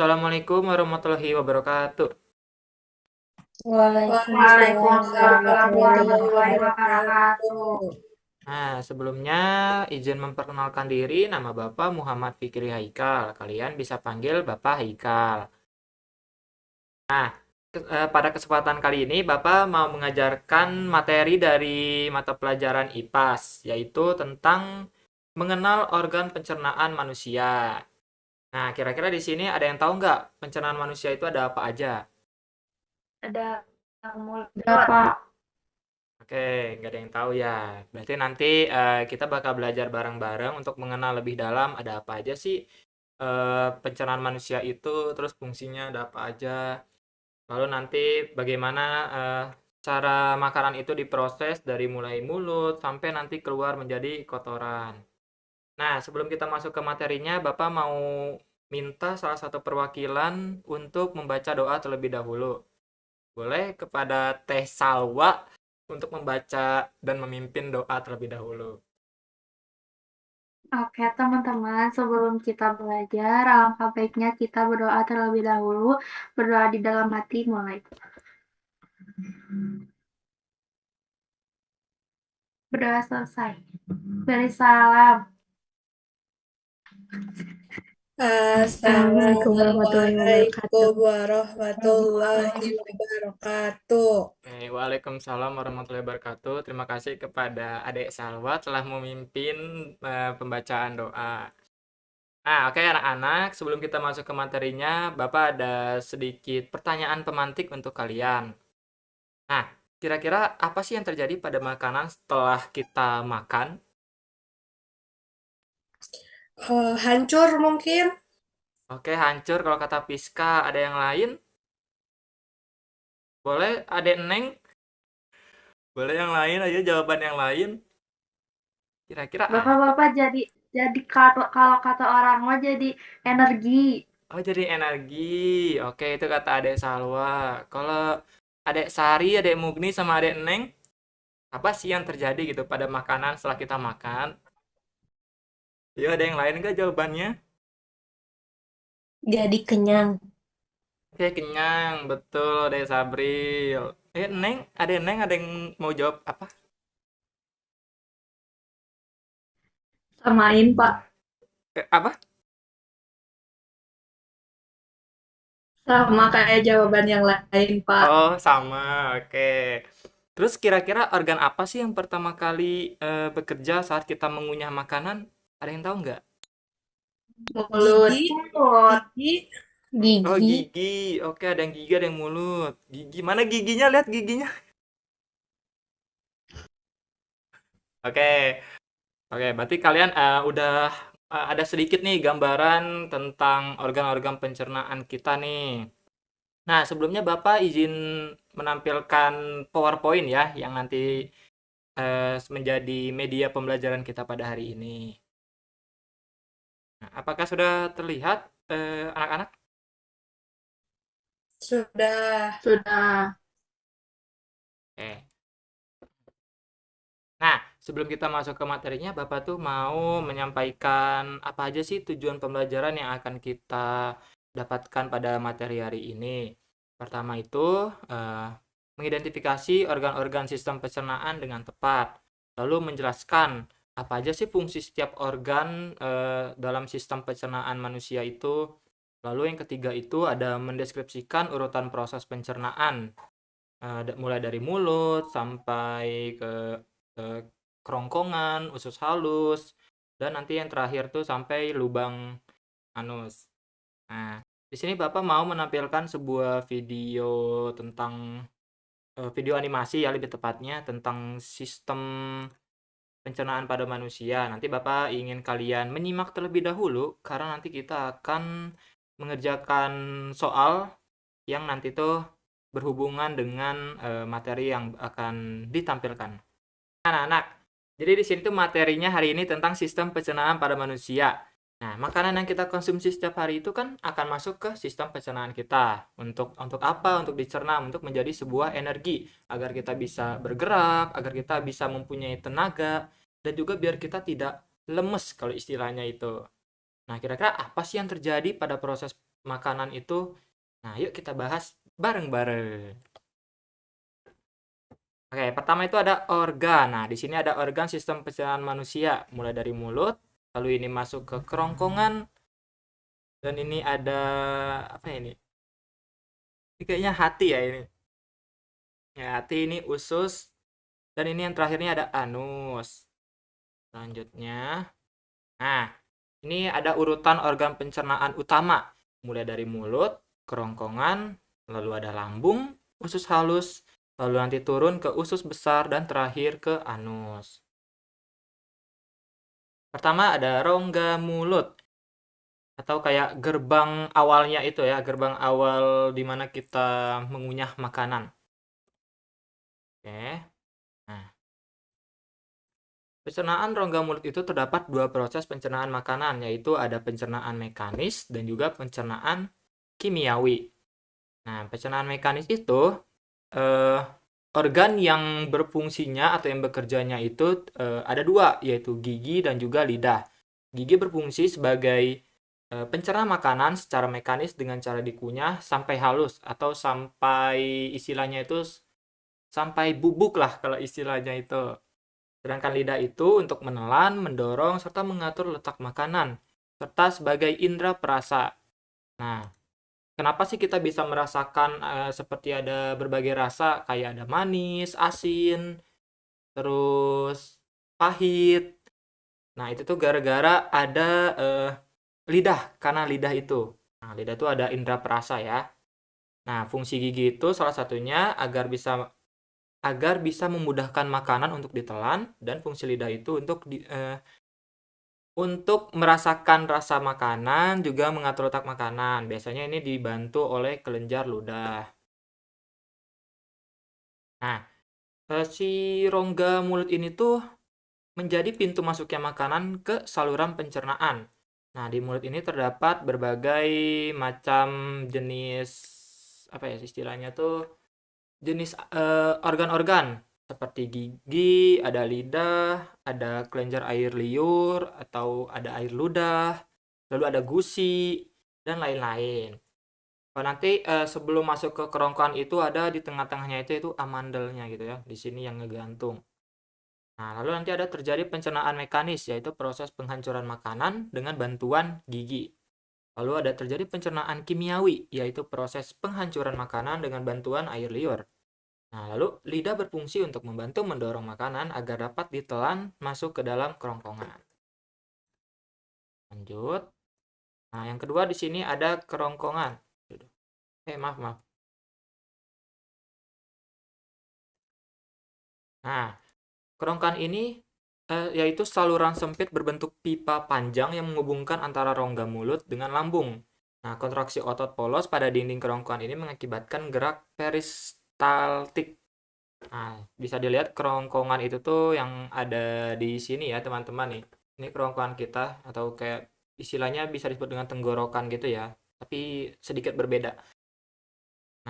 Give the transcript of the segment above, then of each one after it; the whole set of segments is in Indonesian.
Assalamualaikum warahmatullahi wabarakatuh. Waalaikumsalam Waalaikumsalam warahmatullahi warahmatullahi wabarakatuh. wabarakatuh. Nah, sebelumnya izin memperkenalkan diri, nama Bapak Muhammad Fikri Haikal. Kalian bisa panggil Bapak Haikal. Pada kesempatan kali ini, Bapak mau mengajarkan materi dari mata pelajaran IPAS, yaitu tentang mengenal organ pencernaan manusia. Nah, kira-kira di sini ada yang tahu nggak pencernaan manusia itu ada apa aja? Ada yang mulut. Berapa? Oke, nggak ada yang tahu ya. Berarti nanti kita bakal belajar bareng-bareng untuk mengenal lebih dalam ada apa aja sih pencernaan manusia itu, terus fungsinya ada apa aja. Lalu nanti bagaimana cara makanan itu diproses dari mulai mulut sampai nanti keluar menjadi kotoran. Nah, sebelum kita masuk ke materinya, Bapak mau minta salah satu perwakilan untuk membaca doa terlebih dahulu. Boleh kepada Teh Salwa untuk membaca dan memimpin doa terlebih dahulu. Oke, teman-teman, sebelum kita belajar, alangkah baiknya kita berdoa terlebih dahulu. Berdoa di dalam hati mulai. Berdoa selesai. Beri salam. Assalamualaikum warahmatullahi wabarakatuh. Warahmatullahi Wabarakatuh. Oke, Waalaikumsalam warahmatullahi wabarakatuh. Terima kasih kepada Adik Salwa telah memimpin pembacaan doa. Nah, oke anak-anak, sebelum kita masuk ke materinya, Bapak ada sedikit pertanyaan pemantik untuk kalian. Nah, kira-kira apa sih yang terjadi pada makanan setelah kita makan? Hancur mungkin? Oke, hancur kalau kata Piska. Ada yang lain? Boleh, Adik Neng? Boleh yang lain aja, jawaban yang lain. Kira-kira apa? Bapak-bapak jadi kalau kata orang mah jadi energi. Oh, jadi energi. Oke, itu kata Adek Salwa. Kalau Adek Sari, Adek Mugni, sama Adek Neng, apa sih yang terjadi gitu pada makanan setelah kita makan? Ya, ada yang lain nggak jawabannya? Jadi kenyang. Oke, kenyang. Betul, Adek Sabril. Neng, ada yang mau jawab apa? Samain, Pak. Apa? Sama kayak jawaban yang lain, Pak. Oh, sama. Oke. Terus kira-kira organ apa sih yang pertama kali bekerja saat kita mengunyah makanan? Ada yang tahu nggak? Mulut. Mulut. Oh, Gigi. gigi. Oke, ada yang gigi, ada yang mulut. Gigi. Mana giginya? Lihat giginya. Oke. Oke, berarti kalian udah ada sedikit nih gambaran tentang organ-organ pencernaan kita nih. Nah, sebelumnya Bapak izin menampilkan PowerPoint ya, yang nanti menjadi media pembelajaran kita pada hari ini. Nah, apakah sudah terlihat anak-anak? Sudah. Sudah. Oke. Nah, sebelum kita masuk ke materinya, Bapak tuh mau menyampaikan apa aja sih tujuan pembelajaran yang akan kita dapatkan pada materi hari ini. Pertama itu, mengidentifikasi organ-organ sistem pencernaan dengan tepat. Lalu menjelaskan apa aja sih fungsi setiap organ dalam sistem pencernaan manusia itu. Lalu yang ketiga itu ada mendeskripsikan urutan proses pencernaan, mulai dari mulut sampai ke eh, kerongkongan, usus halus, dan nanti yang terakhir tuh sampai lubang anus. Nah, di sini Bapak mau menampilkan sebuah video tentang video animasi ya lebih tepatnya tentang sistem pencernaan pada manusia. Nanti Bapak ingin kalian menyimak terlebih dahulu karena nanti kita akan mengerjakan soal yang nanti tuh berhubungan dengan materi yang akan ditampilkan. Anak-anak, jadi di sini tuh materinya hari ini tentang sistem pencernaan pada manusia. Nah, makanan yang kita konsumsi setiap hari itu kan akan masuk ke sistem pencernaan kita. Untuk apa? Untuk dicerna, untuk menjadi sebuah energi agar kita bisa bergerak, agar kita bisa mempunyai tenaga dan juga biar kita tidak lemes kalau istilahnya itu. Nah, kira-kira apa sih yang terjadi pada proses makanan itu. Nah, yuk kita bahas bareng-bareng. Oke, pertama itu ada organ. Nah, di sini ada organ sistem pencernaan manusia, mulai dari mulut, lalu ini masuk ke kerongkongan, dan ini ada apa ini? Ini kayaknya hati ya ini. Ya, hati ini usus, dan ini yang terakhirnya ada anus. Selanjutnya, nah, ini ada urutan organ pencernaan utama, mulai dari mulut, kerongkongan, lalu ada lambung, usus halus, lalu nanti turun ke usus besar, dan terakhir ke anus. Pertama ada rongga mulut, atau kayak gerbang awalnya itu ya, gerbang awal di mana kita mengunyah makanan. Oke. Nah, pencernaan rongga mulut itu terdapat dua proses pencernaan makanan, yaitu ada pencernaan mekanis dan juga pencernaan kimiawi. Nah, pencernaan mekanis itu eh, organ yang berfungsinya atau yang bekerjanya itu ada dua, yaitu gigi dan juga lidah. Gigi berfungsi sebagai pencerna makanan secara mekanis dengan cara dikunyah sampai halus atau sampai istilahnya itu sampai bubuk lah kalau istilahnya itu. Sedangkan lidah itu untuk menelan, mendorong, serta mengatur letak makanan, serta sebagai indera perasa. Nah, kenapa sih kita bisa merasakan seperti ada berbagai rasa, kayak ada manis, asin, terus pahit. Nah, itu tuh gara-gara ada lidah, karena lidah itu. Nah, lidah itu ada indera perasa ya. Nah, fungsi gigi itu salah satunya agar bisa memudahkan makanan untuk ditelan, dan fungsi lidah itu untuk merasakan rasa makanan, juga mengatur letak makanan. Biasanya ini dibantu oleh kelenjar ludah. Nah, si rongga mulut ini tuh menjadi pintu masuknya makanan ke saluran pencernaan. Nah, di mulut ini terdapat berbagai macam jenis apa ya istilahnya tuh jenis organ-organ seperti gigi, ada lidah, ada kelenjar air liur atau ada air ludah, lalu ada gusi dan lain-lain. Oh, nanti sebelum masuk ke kerongkongan itu ada di tengah-tengahnya itu amandelnya gitu ya, di sini yang ngegantung. Nah, lalu nanti ada terjadi pencernaan mekanis, yaitu proses penghancuran makanan dengan bantuan gigi. Lalu ada terjadi pencernaan kimiawi, yaitu proses penghancuran makanan dengan bantuan air liur. Nah, lalu lidah berfungsi untuk membantu mendorong makanan agar dapat ditelan masuk ke dalam kerongkongan. Lanjut. Nah, yang kedua di sini ada kerongkongan. Maaf. Nah, kerongkongan ini yaitu saluran sempit berbentuk pipa panjang yang menghubungkan antara rongga mulut dengan lambung. Nah, kontraksi otot polos pada dinding kerongkongan ini mengakibatkan gerak peristaltik. Nah, bisa dilihat kerongkongan itu tuh yang ada di sini ya, teman-teman nih. Ini kerongkongan kita, atau kayak istilahnya bisa disebut dengan tenggorokan gitu ya, tapi sedikit berbeda.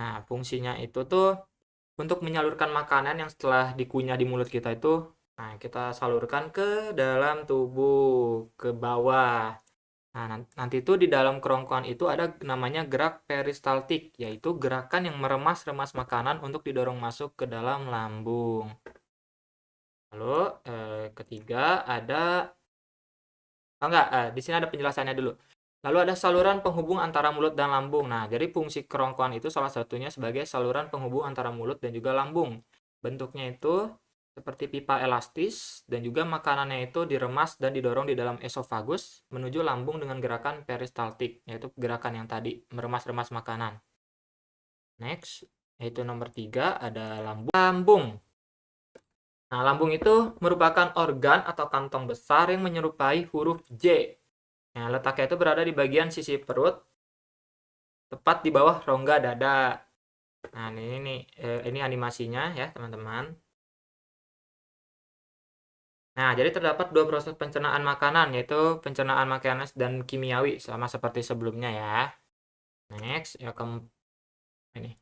Nah, fungsinya itu tuh untuk menyalurkan makanan yang setelah dikunyah di mulut kita itu, nah kita salurkan ke dalam tubuh, ke bawah. Nah, nanti itu di dalam kerongkongan itu ada namanya gerak peristaltik, yaitu gerakan yang meremas-remas makanan untuk didorong masuk ke dalam lambung. Lalu ketiga ada di sini ada penjelasannya dulu. Lalu ada saluran penghubung antara mulut dan lambung. Nah, jadi fungsi kerongkongan itu salah satunya sebagai saluran penghubung antara mulut dan juga lambung. Bentuknya itu seperti pipa elastis, dan juga makanannya itu diremas dan didorong di dalam esofagus menuju lambung dengan gerakan peristaltik, yaitu gerakan yang tadi, meremas-remas makanan. Next, yaitu nomor 3 ada lambung. Nah, lambung itu merupakan organ atau kantong besar yang menyerupai huruf J. Nah, letaknya itu berada di bagian sisi perut, tepat di bawah rongga dada. Nah, ini animasinya ya, teman-teman. Nah, jadi terdapat dua proses pencernaan makanan, yaitu pencernaan mekanis dan kimiawi, sama seperti sebelumnya ya. Next, ya ini.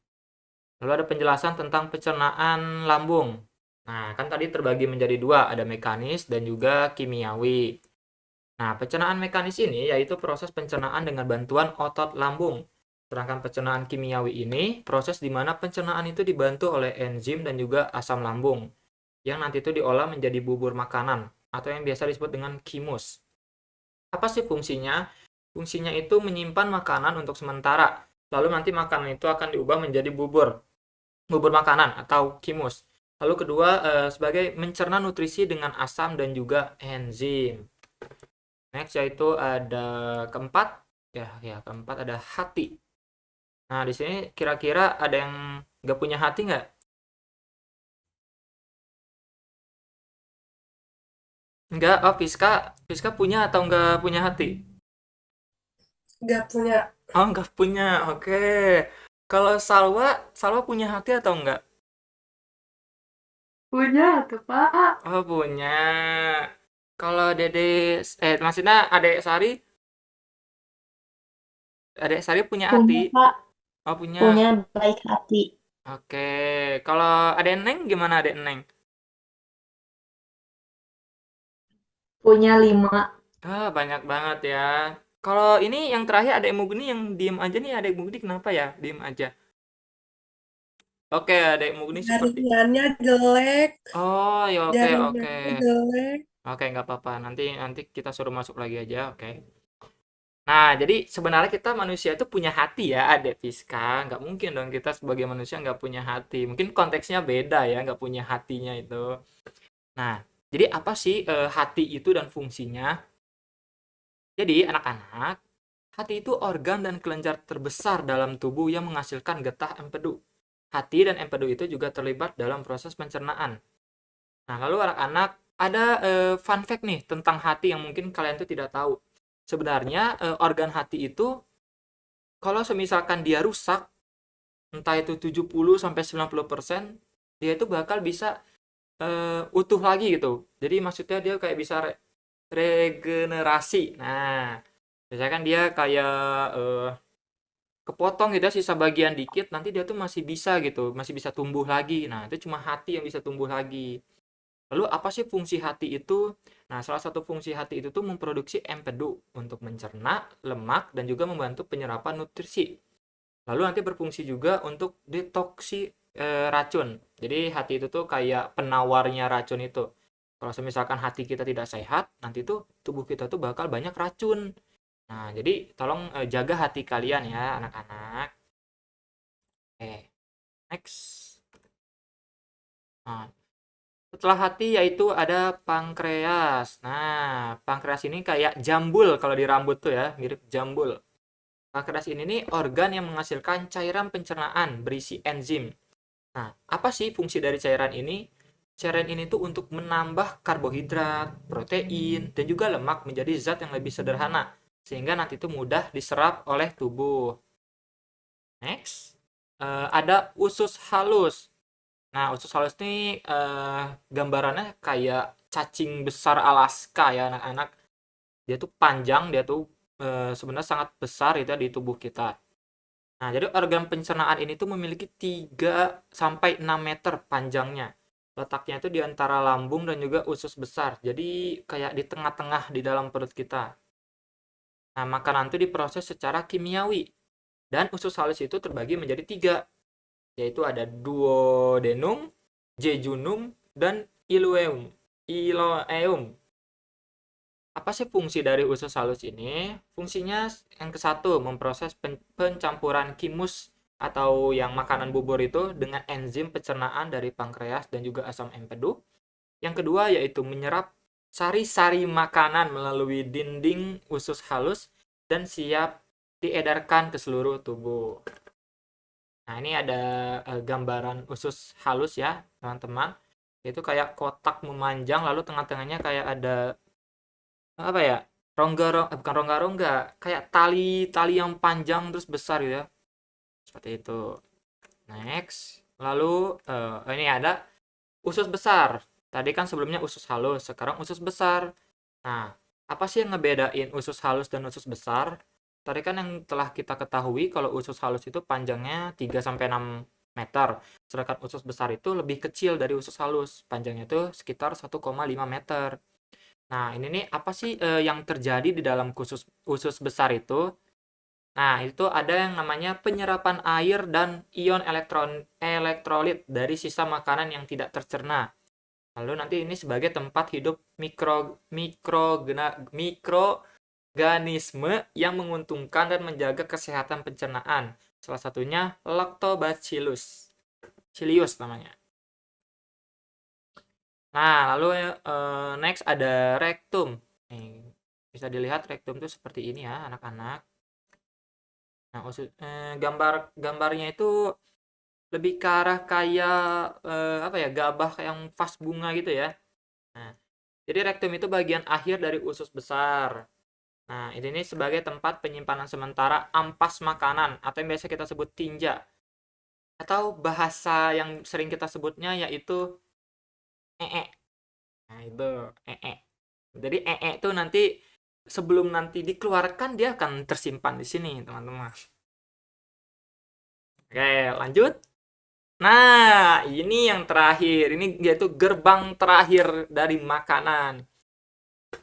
Lalu ada penjelasan tentang pencernaan lambung. Nah, kan tadi terbagi menjadi dua, ada mekanis dan juga kimiawi. Nah, pencernaan mekanis ini yaitu proses pencernaan dengan bantuan otot lambung. Sedangkan pencernaan kimiawi ini proses di mana pencernaan itu dibantu oleh enzim dan juga asam lambung yang nanti itu diolah menjadi bubur makanan atau yang biasa disebut dengan kimus. Apa sih fungsinya? Fungsinya itu menyimpan makanan untuk sementara. Lalu nanti makanan itu akan diubah menjadi bubur makanan atau kimus. Lalu kedua sebagai mencerna nutrisi dengan asam dan juga enzim. Next yaitu ada keempat, keempat ada hati. Nah, di sini kira-kira ada yang nggak punya hati nggak? Nggak, oh Fiska punya atau nggak punya hati? Nggak punya. Oh, nggak punya, oke. Kalau Salwa punya hati atau nggak? Punya tuh, Pak. Oh, punya. Kalau Dede, maksudnya Adek Sari punya Punya, hati? Pak. Oh, punya. Punya baik hati. Oke. Kalau Adek Neng gimana Adek Neng? Punya 5. Ah, banyak banget ya. Kalau ini yang terakhir Adek Mugni yang diem aja nih, Adek Mugni kenapa ya? Diem aja. Oke, Adek Mugni seperti. Jaringannya jelek. Oh, ya oke oke. Jaringannya jelek. Oke, nggak apa-apa. Nanti nanti kita suruh masuk lagi aja, oke. Nah, jadi sebenarnya kita manusia itu punya hati ya, Adek Fiska. Nggak mungkin dong kita sebagai manusia nggak punya hati. Mungkin konteksnya beda ya, nggak punya hatinya itu. Nah, jadi apa sih hati itu dan fungsinya? Jadi, anak-anak, hati itu organ dan kelenjar terbesar dalam tubuh yang menghasilkan getah empedu. Hati dan empedu itu juga terlibat dalam proses pencernaan. Nah, lalu anak-anak, ada fun fact nih tentang hati yang mungkin kalian tuh tidak tahu. Sebenarnya organ hati itu kalau semisalkan dia rusak, entah itu 70 sampai 90%, dia itu bakal bisa utuh lagi gitu. Jadi maksudnya dia kayak bisa regenerasi. Nah, biasanya kan dia kayak kepotong gitu ya, sisa bagian dikit, nanti dia tuh masih bisa gitu, masih bisa tumbuh lagi. Nah, itu cuma hati yang bisa tumbuh lagi. Lalu apa sih fungsi hati itu? Nah, salah satu fungsi hati itu tuh memproduksi empedu untuk mencerna lemak dan juga membantu penyerapan nutrisi. Lalu nanti berfungsi juga untuk detoksi racun. Jadi hati itu tuh kayak penawarnya racun itu. Kalau misalkan hati kita tidak sehat, nanti tuh tubuh kita tuh bakal banyak racun. Nah, jadi tolong jaga hati kalian ya, anak-anak. Oke, next. Nah, setelah hati yaitu ada pankreas. Nah, pankreas ini kayak jambul kalau di rambut tuh ya, mirip jambul. Pankreas ini nih organ yang menghasilkan cairan pencernaan berisi enzim. Nah, apa sih fungsi dari cairan ini? Cairan ini tuh untuk menambah karbohidrat, protein, dan juga lemak menjadi zat yang lebih sederhana, sehingga nanti itu mudah diserap oleh tubuh. Next, ada usus halus. Nah, usus halus ini gambarannya kayak cacing besar Alaska ya anak-anak. Dia tuh panjang, dia tuh sebenarnya sangat besar itu ya di tubuh kita. Nah, jadi organ pencernaan ini tuh memiliki 3 sampai 6 meter panjangnya. Letaknya itu di antara lambung dan juga usus besar. Jadi kayak di tengah-tengah di dalam perut kita. Nah, makanan itu diproses secara kimiawi. Dan usus halus itu terbagi menjadi 3, yaitu ada duodenum, jejunum, dan ileum. Apa sih fungsi dari usus halus ini? Fungsinya yang ke satu, memproses pencampuran kimus atau yang makanan bubur itu dengan enzim pencernaan dari pankreas dan juga asam empedu. Yang kedua yaitu menyerap sari-sari makanan melalui dinding usus halus dan siap diedarkan ke seluruh tubuh. Nah, ini ada gambaran usus halus ya, teman-teman. Itu kayak kotak memanjang lalu tengah-tengahnya kayak ada apa ya, bukan rongga-rongga, kayak tali-tali yang panjang terus besar gitu ya, seperti itu. Next, lalu ini ada usus besar. Tadi kan sebelumnya usus halus, sekarang usus besar. Nah, apa sih yang ngebedain usus halus dan usus besar? Tadi kan yang telah kita ketahui kalau usus halus itu panjangnya 3 sampai 6 meter, sedangkan usus besar itu lebih kecil dari usus halus, panjangnya itu sekitar 1,5 meter. Nah, ini nih apa sih yang terjadi di dalam usus besar itu? Nah, itu ada yang namanya penyerapan air dan ion elektrolit dari sisa makanan yang tidak tercerna. Lalu nanti ini sebagai tempat hidup mikroorganisme yang menguntungkan dan menjaga kesehatan pencernaan. Salah satunya Lactobacillus cilius namanya. Nah, lalu next ada rektum. Nih, bisa dilihat rektum itu seperti ini ya, anak-anak. Nah, gambarnya itu lebih ke arah kayak apa ya, gabah yang vas bunga gitu ya. Nah, jadi rektum itu bagian akhir dari usus besar. Nah, ini sebagai tempat penyimpanan sementara ampas makanan atau yang biasa kita sebut tinja. Atau bahasa yang sering kita sebutnya yaitu ee. Nah, itu ee. Jadi ee itu nanti sebelum nanti dikeluarkan dia akan tersimpan di sini, teman-teman. Oke, lanjut. Nah, ini yang terakhir. Ini yaitu gerbang terakhir dari makanan.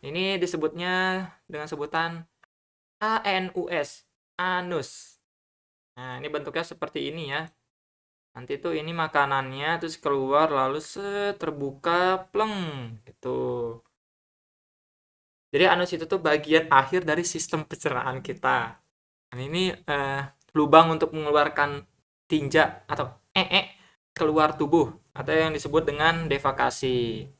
Ini disebutnya dengan sebutan ANUS, anus. Nah, ini bentuknya seperti ini ya. Nanti tuh ini makanannya terus keluar lalu terbuka pleng gitu. Jadi anus itu tuh bagian akhir dari sistem pencernaan kita. Dan ini lubang untuk mengeluarkan tinja atau keluar tubuh atau yang disebut dengan defekasi.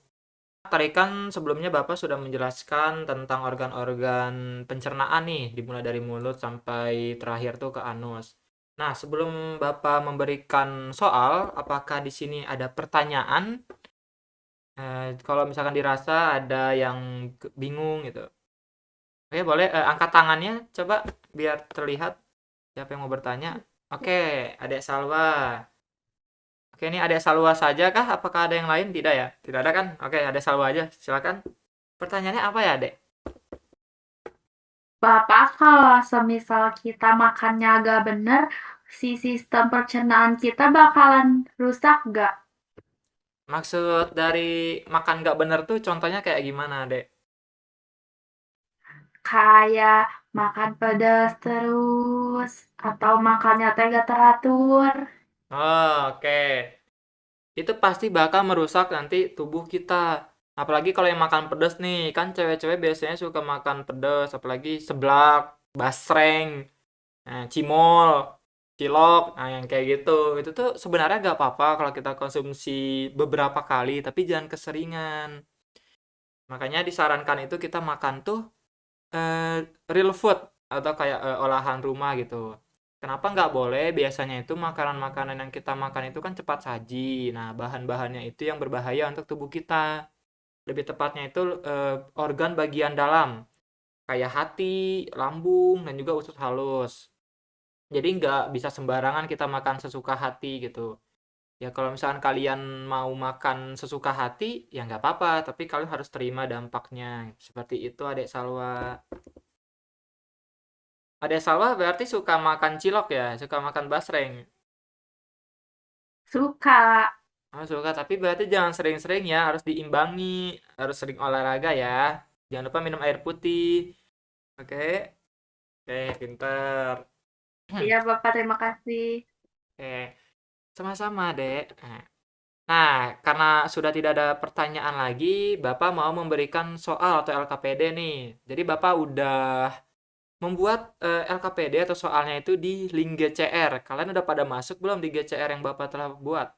Tadi kan sebelumnya Bapak sudah menjelaskan tentang organ-organ pencernaan nih, dimulai dari mulut sampai terakhir tuh ke anus. Nah, sebelum Bapak memberikan soal, apakah di sini ada pertanyaan? Kalau misalkan dirasa ada yang bingung gitu. Oke, boleh angkat tangannya coba biar terlihat siapa yang mau bertanya. Oke, Adek Salwa. Oke, ini Adek Salwa saja kah? Apakah ada yang lain? Tidak ya? Tidak ada kan? Oke, Adek Salwa aja. Silakan. Pertanyaannya apa ya, Dek? Bapak, kalau semisal kita makannya agak bener, si sistem pencernaan kita bakalan rusak nggak? Maksud dari makan nggak bener tuh contohnya kayak gimana, Dek? Kayak makan pedas terus, atau makannya teh gak teratur. Oh, oke. Itu pasti bakal merusak nanti tubuh kita. Apalagi kalau yang makan pedas nih, kan cewek-cewek biasanya suka makan pedas, apalagi seblak, basreng, cimol, cilok, nah yang kayak gitu. Itu tuh sebenarnya nggak apa-apa kalau kita konsumsi beberapa kali, tapi jangan keseringan. Makanya disarankan itu kita makan tuh real food atau kayak olahan rumah gitu. Kenapa nggak boleh? Biasanya itu makanan-makanan yang kita makan itu kan cepat saji. Nah, bahan-bahannya itu yang berbahaya untuk tubuh kita. Lebih tepatnya itu organ bagian dalam, kayak hati, lambung, dan juga usus halus. Jadi nggak bisa sembarangan kita makan sesuka hati gitu. Ya kalau misalkan kalian mau makan sesuka hati, ya nggak apa-apa. Tapi kalian harus terima dampaknya. Seperti itu, Adek Salwa. Adek Salwa berarti suka makan cilok ya? Suka makan basreng? Suka. Oh, suka. Tapi berarti jangan sering-sering ya. Harus diimbangi. Harus sering olahraga ya. Jangan lupa minum air putih. Oke? Oke, pinter. Iya, Bapak, terima kasih. Oke, sama-sama, Dek. Nah, karena sudah tidak ada pertanyaan lagi, Bapak mau memberikan soal atau LKPD nih. Jadi Bapak udah membuat LKPD atau soalnya itu di link GCR. Kalian udah pada masuk belum di GCR yang Bapak telah buat?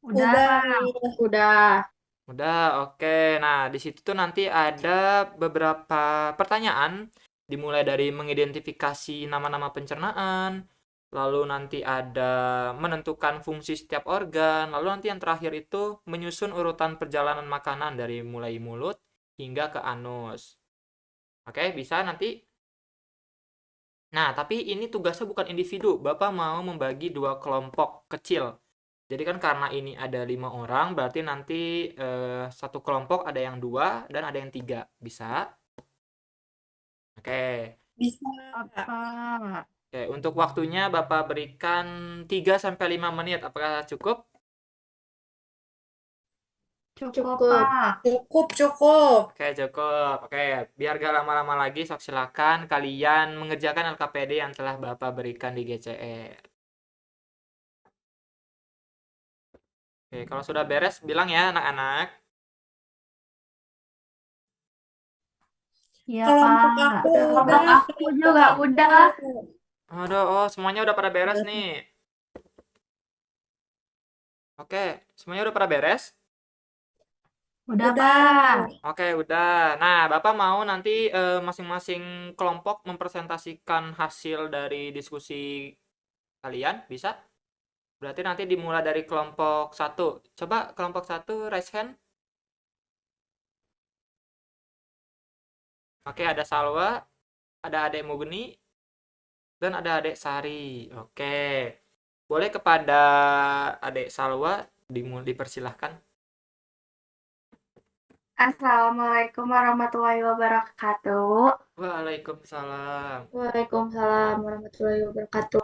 Udah, Udah. Pak. Udah. Udah, oke. Nah, di situ tuh nanti ada beberapa pertanyaan, dimulai dari mengidentifikasi nama-nama pencernaan, lalu nanti ada menentukan fungsi setiap organ, lalu nanti yang terakhir itu menyusun urutan perjalanan makanan dari mulai mulut hingga ke anus. Oke, bisa nanti. Nah, tapi ini tugasnya bukan individu. Bapak mau membagi dua kelompok kecil. Jadi kan karena ini ada 5 orang, berarti nanti satu kelompok ada yang 2 dan ada yang 3. Bisa? Oke. Bisa. Oke, untuk waktunya Bapak berikan 3 sampai 5 menit. Apakah cukup? Cukup, Cukup. Pak. Cukup, cukup. Oke, cukup. Oke, biar gak lama-lama lagi, sok silakan kalian mengerjakan LKPD yang telah Bapak berikan di GCR. Oke, kalau sudah beres, bilang ya anak-anak. Iya, Kelompok Pak. aku Kelompok udah. aku juga udah. Aduh, oh semuanya udah pada beres nih. Oke, semuanya udah pada beres? Udah, Udah. Pak. Oke, udah. Nah, Bapak mau nanti masing-masing kelompok mempresentasikan hasil dari diskusi kalian, bisa? Berarti nanti dimulai dari kelompok satu. Coba kelompok satu raise hand. Oke, ada Salwa, ada Adek Mugni, dan ada Adek Sari. Oke. Boleh kepada Adek Salwa dipersilahkan. Assalamualaikum warahmatullahi wabarakatuh. Waalaikumsalam. Waalaikumsalam warahmatullahi wabarakatuh.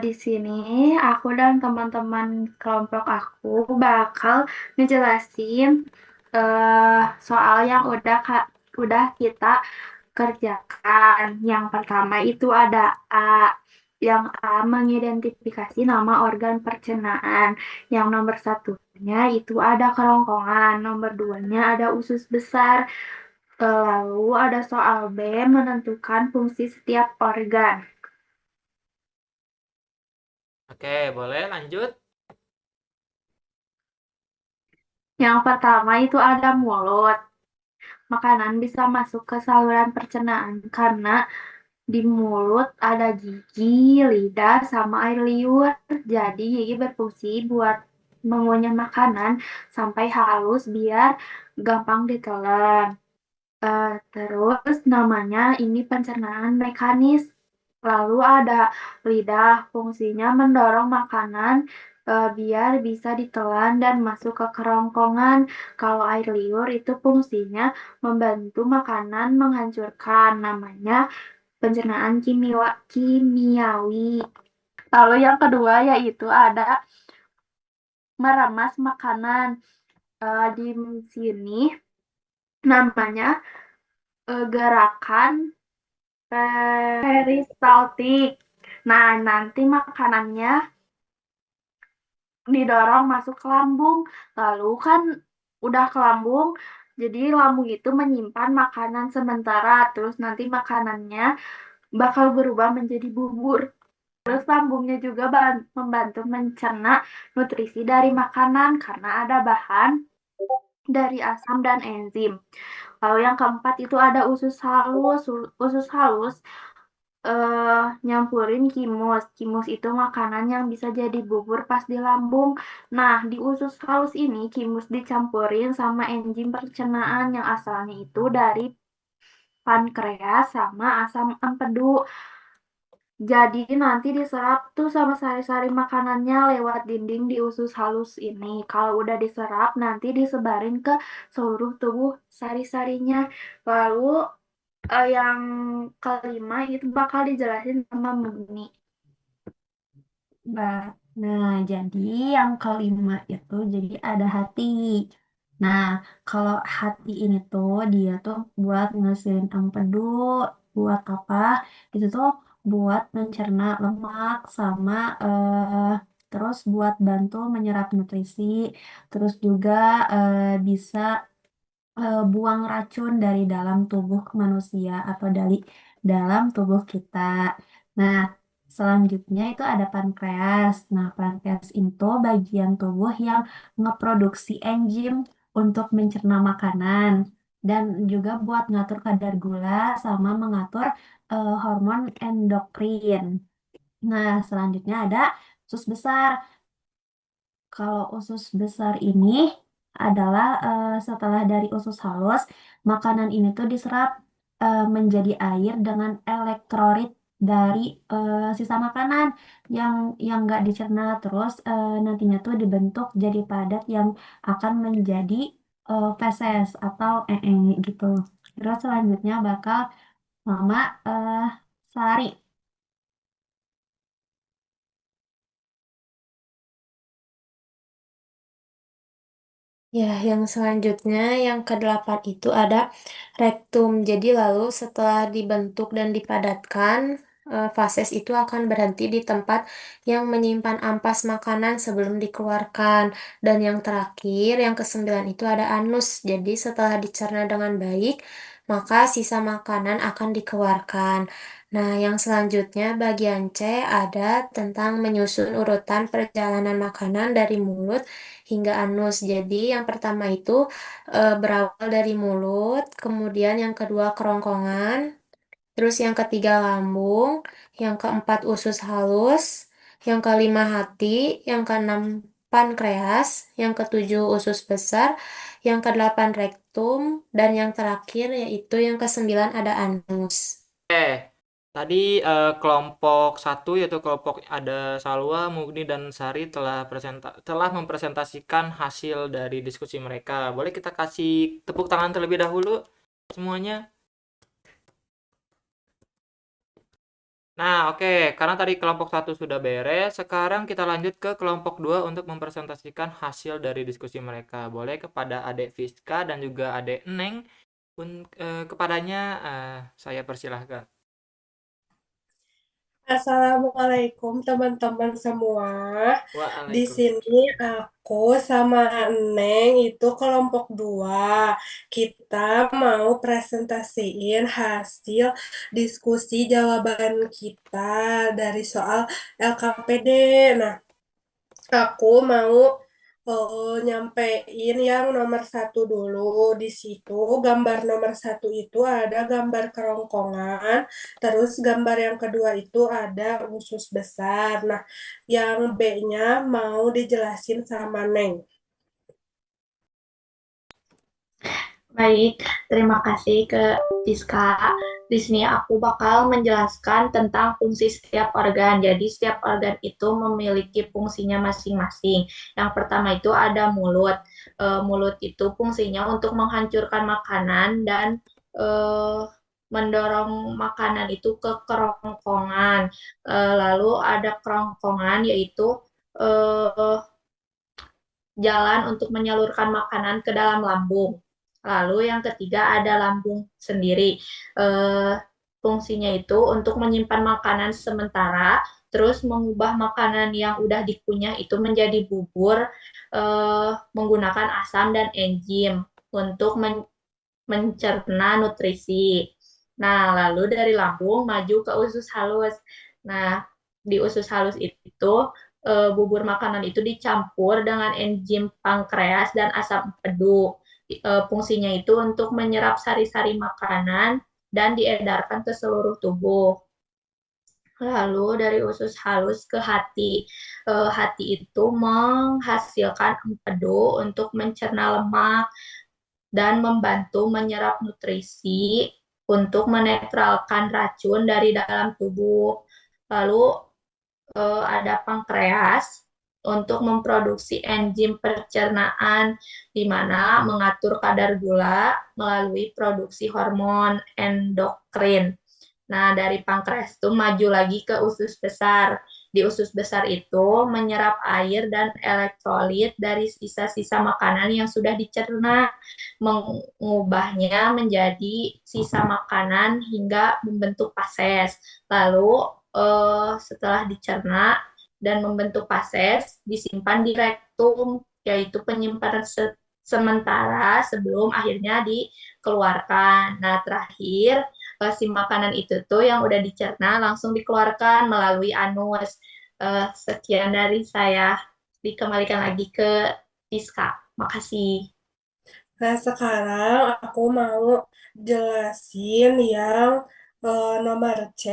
Di sini aku dan teman-teman kelompok aku bakal ngejelasin soal yang udah kita kerjakan. Yang pertama itu ada A. Yang A mengidentifikasi nama organ pencernaan. Yang nomor satunya itu ada kerongkongan. Nomor duanya ada usus besar. Lalu ada soal B menentukan fungsi setiap organ. Oke, boleh lanjut. Yang pertama itu ada mulut. Makanan bisa masuk ke saluran pencernaan karena di mulut ada gigi, lidah, sama air liur. Jadi gigi berfungsi buat mengunyah makanan sampai halus biar gampang ditelan. Terus namanya ini pencernaan mekanis. Lalu ada lidah, fungsinya mendorong makanan biar bisa ditelan dan masuk ke kerongkongan. Kalau air liur itu fungsinya membantu makanan menghancurkan. Namanya pencernaan kimiawi. Lalu yang kedua yaitu ada meremas makanan. Di sini namanya gerakan peristaltik. Nah, nanti makanannya didorong masuk ke lambung. Lalu kan udah ke lambung, jadi lambung itu menyimpan makanan sementara. Terus nanti makanannya bakal berubah menjadi bubur. Terus lambungnya juga membantu mencerna nutrisi dari makanan karena ada bahan dari asam dan enzim. Lalu yang keempat itu ada usus halus. Usus halus nyampurin kimus. Kimus itu makanan yang bisa jadi bubur pas di lambung. Nah, di usus halus ini kimus dicampurin sama enzim pencernaan yang asalnya itu dari pankreas sama asam empedu. Jadi nanti diserap tuh sama sari-sari makanannya lewat dinding di usus halus ini. Kalau udah diserap, nanti disebarin ke seluruh tubuh sari-sarinya. Lalu yang kelima itu bakal dijelasin sama Mugni. Nah, jadi yang kelima itu jadi ada hati. Nah, kalau hati ini tuh dia tuh buat ngasihin empedu, buat apa? Itu tuh buat mencerna lemak sama terus buat bantu menyerap nutrisi, terus juga bisa buang racun dari dalam tubuh manusia atau dari dalam tubuh kita. Nah, selanjutnya itu ada pankreas. Nah, pankreas itu bagian tubuh yang ngeproduksi enzim untuk mencerna makanan dan juga buat ngatur kadar gula sama mengatur hormon endokrin. Nah, selanjutnya ada usus besar. Kalau usus besar ini adalah setelah dari usus halus, makanan ini tuh diserap menjadi air dengan elektrolit dari sisa makanan yang nggak dicerna terus nantinya tuh dibentuk jadi padat yang akan menjadi feses atau gitu. Terus selanjutnya bakal mama eh, sari. Ya, yang selanjutnya yang kedelapan itu ada rektum. Jadi lalu setelah dibentuk dan dipadatkan, fases itu akan berhenti di tempat yang menyimpan ampas makanan sebelum dikeluarkan. Dan yang terakhir, yang kesembilan itu ada anus. Jadi setelah dicerna dengan baik, maka sisa makanan akan dikeluarkan. Nah, yang selanjutnya bagian C ada tentang menyusun urutan perjalanan makanan dari mulut hingga anus. Jadi yang pertama itu berawal dari mulut, kemudian yang kedua kerongkongan, terus yang ketiga lambung, yang keempat usus halus, yang kelima hati, yang keenam pankreas, yang ketujuh usus besar, yang kedelapan rektum, dan yang terakhir yaitu yang kesembilan ada anus. Tadi kelompok satu yaitu kelompok ada Salwa, Mugni, dan Sari telah mempresentasikan hasil dari diskusi mereka. Boleh kita kasih tepuk tangan terlebih dahulu semuanya? Nah, oke. Karena tadi kelompok satu sudah beres, sekarang kita lanjut ke kelompok 2 untuk mempresentasikan hasil dari diskusi mereka. Boleh kepada Adek Fiska dan juga Adek Neng, kepadanya saya persilahkan. Assalamualaikum teman-teman semua. Di Waalaikumsalam. sini aku sama Neng itu kelompok 2. Kita mau presentasiin hasil diskusi jawaban kita dari soal LKPD. Nah, aku mau nyampein yang nomor satu dulu. Di situ gambar nomor satu itu ada gambar kerongkongan, terus gambar yang kedua itu ada usus besar. Nah, yang B-nya mau dijelasin sama Neng. Baik, terima kasih ke Siska. Di sini aku bakal menjelaskan tentang fungsi setiap organ. Jadi setiap organ itu memiliki fungsinya masing-masing. Yang pertama itu ada mulut. Mulut itu fungsinya untuk menghancurkan makanan dan eh, mendorong makanan itu ke kerongkongan. Lalu ada kerongkongan yaitu eh, jalan untuk menyalurkan makanan ke dalam lambung. Lalu yang ketiga ada lambung sendiri. Eh, Fungsinya itu untuk menyimpan makanan sementara, terus mengubah makanan yang udah dikunyah itu menjadi bubur menggunakan asam dan enzim untuk mencerna nutrisi. Nah, lalu dari lambung maju ke usus halus. Nah, di usus halus itu bubur makanan itu dicampur dengan enzim pankreas dan asam empedu. Fungsinya itu untuk menyerap sari-sari makanan dan diedarkan ke seluruh tubuh. Lalu dari usus halus ke hati. Hati itu menghasilkan empedu untuk mencerna lemak dan membantu menyerap nutrisi untuk menetralkan racun dari dalam tubuh. Lalu ada pankreas untuk memproduksi enzim pencernaan di mana mengatur kadar gula melalui produksi hormon endokrin. Nah, dari pankreas itu maju lagi ke usus besar. Di usus besar itu menyerap air dan elektrolit dari sisa-sisa makanan yang sudah dicerna, mengubahnya menjadi sisa makanan hingga membentuk fases. Lalu setelah dicerna dan membentuk fases, disimpan di rektum, yaitu penyimpanan sementara sebelum akhirnya dikeluarkan. Nah, terakhir si makanan itu tuh yang udah dicerna langsung dikeluarkan melalui anus. Sekian dari saya. Dikembalikan lagi ke Siska. Makasih. Nah, sekarang aku mau jelasin yang nomor C,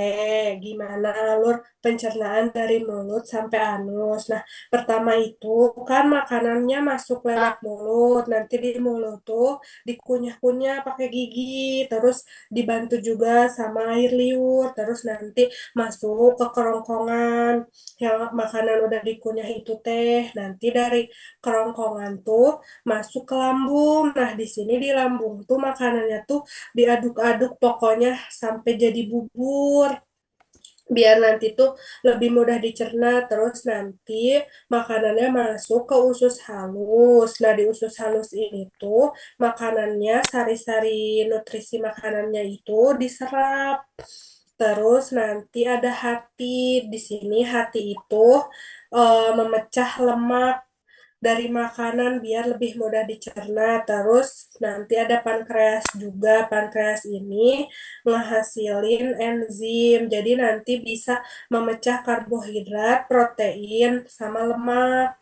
gimana alur pencernaan dari mulut sampai anus. Nah, pertama itu kan makanannya masuk lewat mulut, nanti di mulut tuh dikunyah-kunyah pakai gigi, terus dibantu juga sama air liur, terus nanti masuk ke kerongkongan. Yang makanan udah dikunyah itu teh, nanti dari kerongkongan tuh masuk ke lambung. Nah, di sini di lambung tuh makanannya tuh diaduk-aduk pokoknya sampai jadi bubur. biar nanti tuh lebih mudah dicerna. Terus nanti makanannya masuk ke usus halus. Nah, di usus halus ini tuh makanannya, sari-sari nutrisi makanannya itu diserap. Terus nanti ada hati. Di sini hati itu memecah lemak dari makanan biar lebih mudah dicerna. Terus nanti ada pankreas juga. Pankreas ini ngehasilin enzim. Jadi nanti bisa memecah karbohidrat, protein, sama lemak.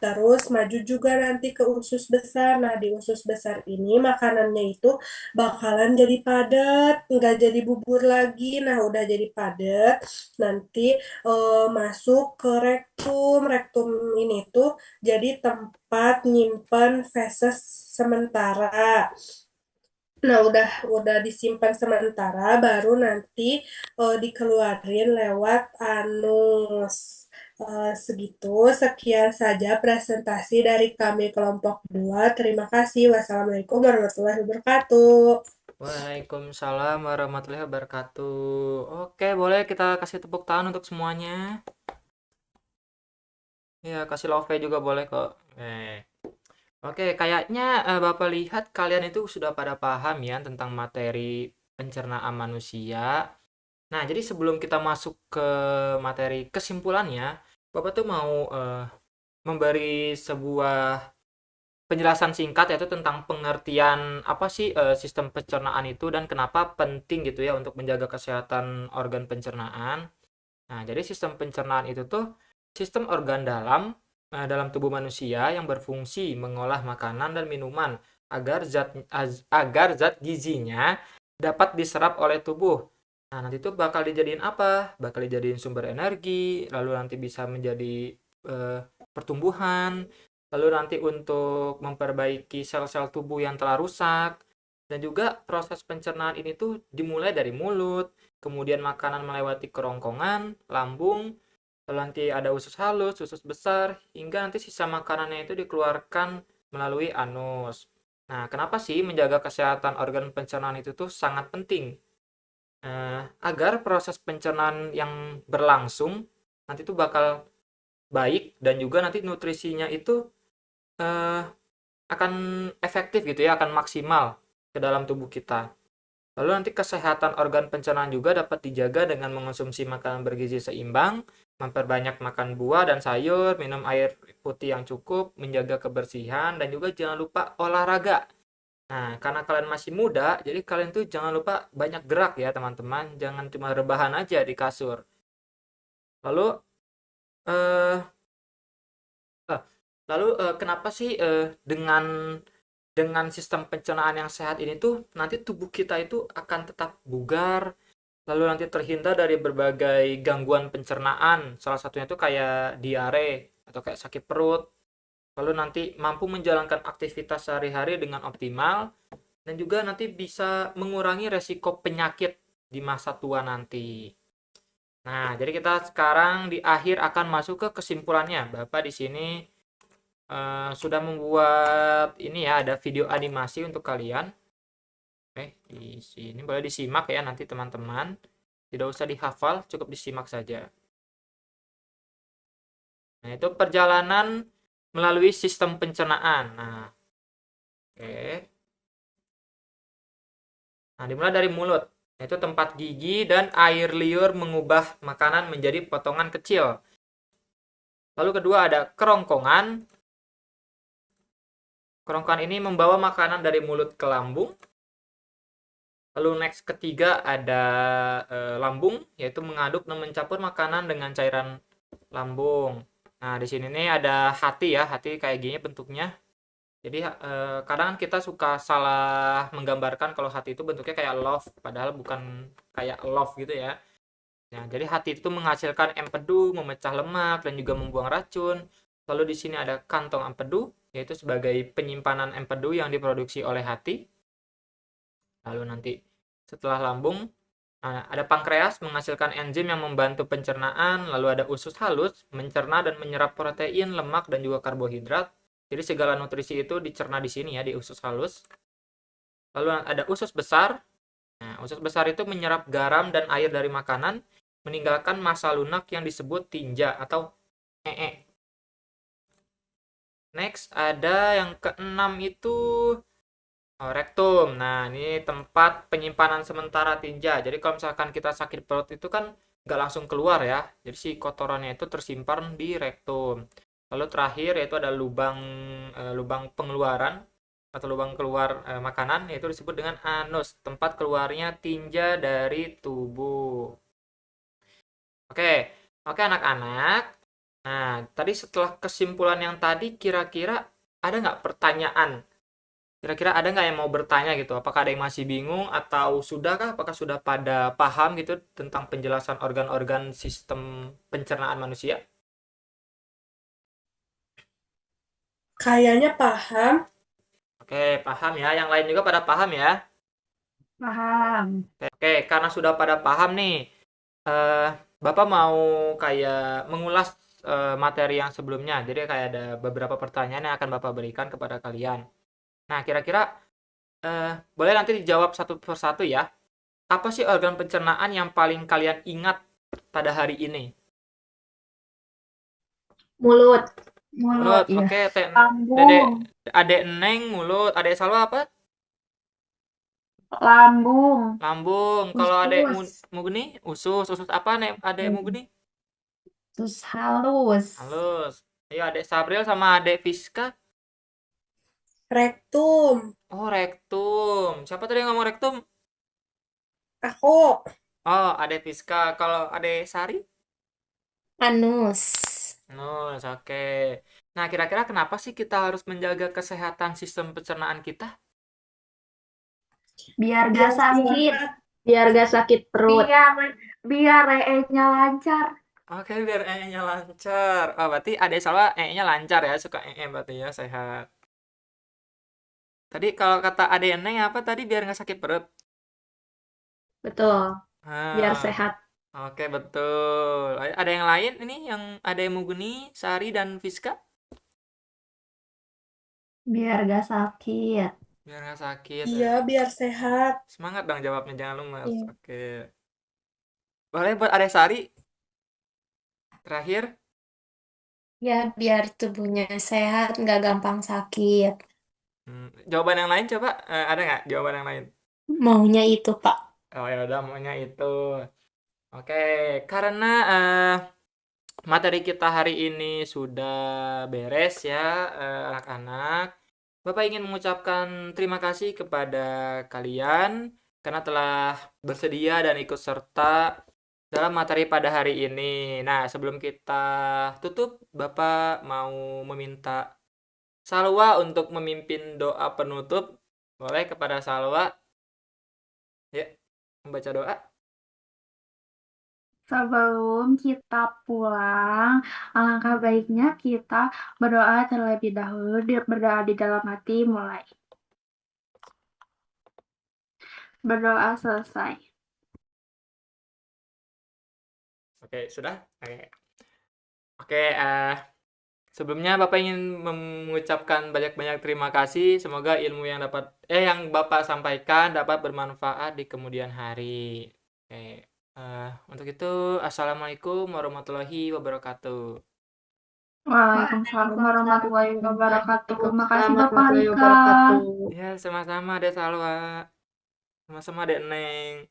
Terus maju juga nanti ke usus besar. Nah, di usus besar ini makanannya itu bakalan jadi padat, nggak jadi bubur lagi. Nah, udah jadi padat. Nanti masuk ke rektum. Rektum ini tuh jadi tempat nyimpen feses sementara. Nah, udah disimpan sementara, baru nanti dikeluarin lewat anus. Segitu, sekian saja presentasi dari kami kelompok 2. Terima kasih. Wassalamualaikum warahmatullahi wabarakatuh. Waalaikumsalam warahmatullahi wabarakatuh. Oke, boleh kita kasih tepuk tangan untuk semuanya. Ya, kasih love juga boleh kok. Oke, kayaknya Bapak lihat kalian itu sudah pada paham ya tentang materi pencernaan manusia. Nah, jadi sebelum kita masuk ke materi kesimpulannya, Bapak tuh mau memberi sebuah penjelasan singkat yaitu tentang pengertian apa sih sistem pencernaan itu dan kenapa penting gitu ya untuk menjaga kesehatan organ pencernaan. Nah, jadi sistem pencernaan itu tuh sistem organ dalam tubuh manusia yang berfungsi mengolah makanan dan minuman agar zat gizinya dapat diserap oleh tubuh. Nah, nanti tuh bakal dijadiin apa? Bakal dijadiin sumber energi, lalu nanti bisa menjadi pertumbuhan, lalu nanti untuk memperbaiki sel-sel tubuh yang telah rusak, dan juga proses pencernaan ini tuh dimulai dari mulut, kemudian makanan melewati kerongkongan, lambung, lalu nanti ada usus halus, usus besar, hingga nanti sisa makanannya itu dikeluarkan melalui anus. Nah, kenapa sih menjaga kesehatan organ pencernaan itu tuh sangat penting? Agar proses pencernaan yang berlangsung nanti tuh bakal baik dan juga nanti nutrisinya itu eh, akan efektif gitu ya, akan maksimal ke dalam tubuh kita. Lalu nanti kesehatan organ pencernaan juga dapat dijaga dengan mengonsumsi makanan bergizi seimbang, memperbanyak makan buah dan sayur, minum air putih yang cukup, menjaga kebersihan, dan juga jangan lupa olahraga. Nah, karena kalian masih muda, jadi kalian tuh jangan lupa banyak gerak ya teman-teman, jangan cuma rebahan aja di kasur. Lalu, eh, kenapa sih dengan sistem pencernaan yang sehat ini tuh nanti tubuh kita itu akan tetap bugar, lalu nanti terhindar dari berbagai gangguan pencernaan, salah satunya tuh kayak diare atau kayak sakit perut, lalu nanti mampu menjalankan aktivitas sehari-hari dengan optimal, dan juga nanti bisa mengurangi resiko penyakit di masa tua nanti. Nah, jadi kita sekarang di akhir akan masuk ke kesimpulannya. Bapak di sini sudah membuat ini ya, ada video animasi untuk kalian. Oke, di sini boleh disimak ya nanti teman-teman. Tidak usah dihafal, cukup disimak saja. Nah, itu perjalanan melalui sistem pencernaan. Nah, oke. Nah, dimulai dari mulut, yaitu tempat gigi dan air liur mengubah makanan menjadi potongan kecil. Lalu kedua ada kerongkongan. Kerongkongan ini membawa makanan dari mulut ke lambung. Lalu next ketiga ada lambung, yaitu mengaduk dan mencampur makanan dengan cairan lambung. Nah, di sini nih ada hati ya, hati kayak gini bentuknya. Jadi kadang kita suka salah menggambarkan kalau hati itu bentuknya kayak love, padahal bukan kayak love gitu ya. Nah, jadi hati itu menghasilkan empedu, memecah lemak, dan juga membuang racun. Lalu di sini ada kantong empedu, yaitu sebagai penyimpanan empedu yang diproduksi oleh hati. Lalu nanti setelah lambung, ada pankreas menghasilkan enzim yang membantu pencernaan. Lalu ada usus halus, mencerna dan menyerap protein, lemak, dan juga karbohidrat. Jadi segala nutrisi itu dicerna di sini ya, di usus halus. Lalu ada usus besar. Nah, usus besar itu menyerap garam dan air dari makanan meninggalkan masa lunak yang disebut tinja atau ee. Next, ada yang keenam itu rektum. Nah, ini tempat penyimpanan sementara tinja. Jadi kalau misalkan kita sakit perut itu kan nggak langsung keluar ya. Jadi si kotorannya itu tersimpan di rektum. Lalu terakhir yaitu ada lubang pengeluaran atau lubang keluar makanan, yaitu disebut dengan anus, tempat keluarnya tinja dari tubuh. Oke, oke anak-anak. Nah, tadi setelah kesimpulan yang tadi, kira-kira ada nggak pertanyaan? Kira-kira ada nggak yang mau bertanya gitu? Apakah ada yang masih bingung atau sudahkah? Apakah sudah pada paham gitu tentang penjelasan organ-organ sistem pencernaan manusia? Kayaknya paham. Oke, paham ya. Yang lain juga pada paham ya? Paham. Oke, karena sudah pada paham nih, eh, Bapak mau kayak mengulas materi yang sebelumnya. Jadi kayak ada beberapa pertanyaan yang akan Bapak berikan kepada kalian. Nah, kira-kira boleh nanti dijawab satu persatu ya. Apa sih organ pencernaan yang paling kalian ingat pada hari ini? Mulut. Mulut. Mulut, ya. Oke, Dede, Lambung. Adek Neng mulut, Adek Salwa apa? Lambung. Lambung. Kalau Adek Usus. Mugni, usus. Usus apa nih Adek Hmm. Mugni? Usus halus. Halus. Ayo Adek Sabril sama Adek Fiska. Rektum. Oh, rektum. Siapa tadi yang ngomong rektum? Aku. Oh, Adek Fiska. Kalau Adek Sari? Anus. Nus, oke. Nah, kira-kira kenapa sih kita harus menjaga kesehatan sistem pencernaan kita? Biar Biar gak sakit. sehat. Biar gak sakit perut. Biar nya lancar. Oke, biar E-nya lancar. Oh, berarti Adek Salwa E-nya lancar ya, suka E berarti ya, sehat. Tadi kalau kata Adek Neng apa tadi biar nggak sakit perut? Betul. Biar Ah, sehat. oke betul. Ada yang lain ini yang ada yang Muguni, Sari dan Fiska? Biar gak sakit. Biar nggak sakit. Iya, biar sehat. Semangat dong jawabnya, jangan lemas. Iya. Oke. Boleh buat Adek Sari? Terakhir? Ya, biar tubuhnya sehat, nggak gampang sakit. Jawaban yang lain coba, ada nggak jawaban yang lain? Maunya itu, Pak. Oh ya udah, maunya itu. Oke, karena materi kita hari ini sudah beres ya, anak-anak. Bapak ingin mengucapkan terima kasih kepada kalian karena telah bersedia dan ikut serta dalam materi pada hari ini. Nah, sebelum kita tutup, Bapak mau meminta Salwa untuk memimpin doa penutup. Boleh kepada Salwa? Ya, membaca doa. Sebelum kita pulang, alangkah baiknya kita berdoa terlebih dahulu, berdoa di dalam hati mulai. Berdoa selesai. Oke, sudah? Oke, sebelumnya Bapak ingin mengucapkan banyak-banyak terima kasih. Semoga ilmu yang Bapak sampaikan dapat bermanfaat di kemudian hari. Oke, untuk itu Assalamualaikum warahmatullahi wabarakatuh. Waalaikumsalam warahmatullahi wabarakatuh. Makasih Bapak Warahmatullahi Rika. wabarakatuh. Ya, sama-sama Dek Salwa. Sama-sama Dek Neng.